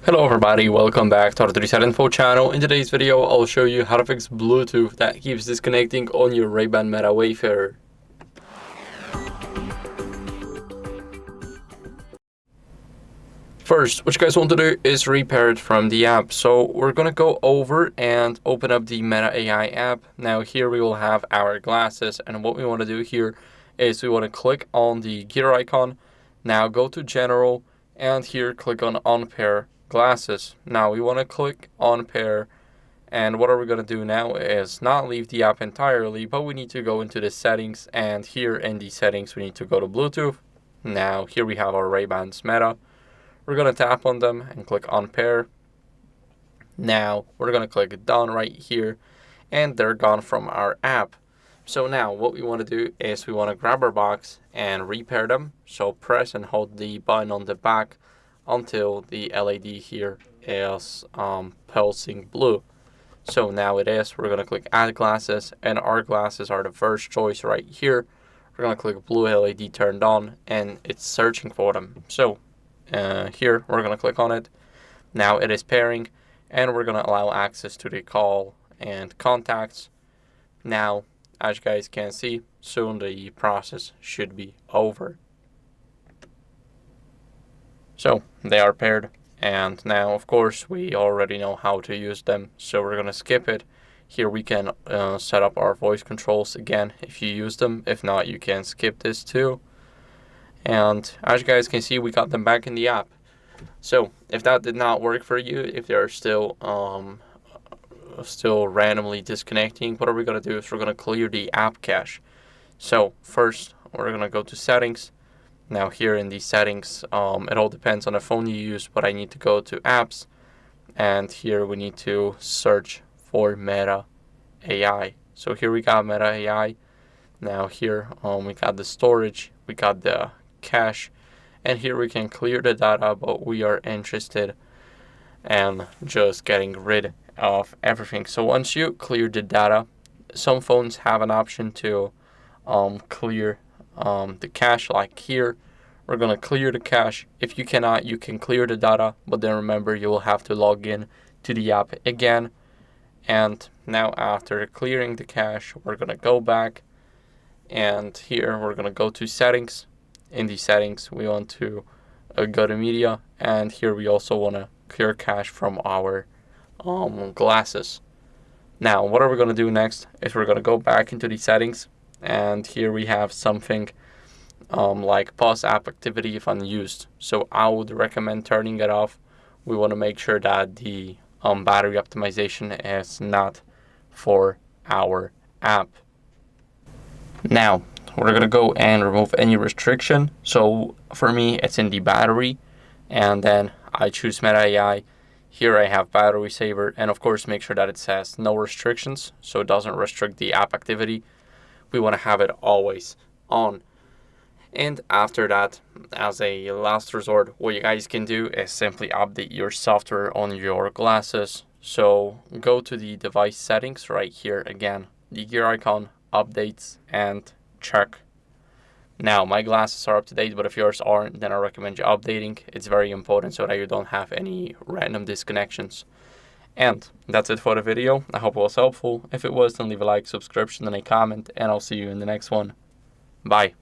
Hello everybody, welcome back to HardReset.Info channel. In today's video, I'll show you how to fix Bluetooth that keeps disconnecting on your Ray-Ban META Wayfarer. First, what you guys want to do is repair it from the app. So we're going to go over and open up the META AI app. Now here we will have our glasses, and what we want to do here is we want to click on the gear icon. Now go to General, and here click on Unpair glasses. Now we want to click Unpair, and what are we going to do now is not leave the app entirely, but we need to go into the settings, and here in the settings we need to go to Bluetooth. Now here we have our Ray-Bans META. We're going to tap on them and click Unpair. Now we're going to click Done right here, and they're gone from our app. So now what we want to do is we want to grab our box and repair them. So press and hold the button on the back until the LED here is pulsing blue. So now it is. We're going to click Add Glasses, and our glasses are the first choice right here. We're going to click blue LED turned on, and it's searching for them. So here we're going to click on it. Now it is pairing, and we're going to allow access to the call and contacts. Now, as you guys can see, soon the process should be over. So they are paired, and now of course we already know how to use them, so we're going to skip it. Here we can set up our voice controls again if you use them. If not, you can skip this too. And as you guys can see, we got them back in the app. So if that did not work for you, if they're still randomly disconnecting, what are we going to do is we're going to clear the app cache. So first we're going to go to settings. Now here in the settings, it all depends on the phone you use, but I need to go to apps, and here we need to search for META AI. So here we got META AI. Now here we got the storage, we got the cache, and here we can clear the data, but we are interested in just getting rid of everything. So once you clear the data, some phones have an option to clear the cache. Like here, we're going to clear the cache. If you cannot, you can clear the data, but then remember you will have to log in to the app again. And now after clearing the cache, we're going to go back, and here we're going to go to settings. In the settings, we want to go to media, and here we also want to clear cache from our glasses. Now what are we going to do next is we're going to go back into the settings, and here we have something like pause app activity if unused. So I would recommend turning it off. We want to make sure that the battery optimization is not for our app. Now we're going to go and remove any restriction. So for me, it's in the battery, and then I choose META AI. Here I have battery saver, and of course make sure that it says no restrictions, so it doesn't restrict the app activity. We want to have it always on. And after that, as a last resort, what you guys can do is simply update your software on your glasses. So go to the device settings right here again, the gear icon, updates, and check. Now my glasses are up to date, but if yours aren't, then I recommend you updating. It's very important so that you don't have any random disconnections. And that's it for the video. I hope it was helpful. If it was, then leave a like, subscription, and a comment, and I'll see you in the next one. Bye.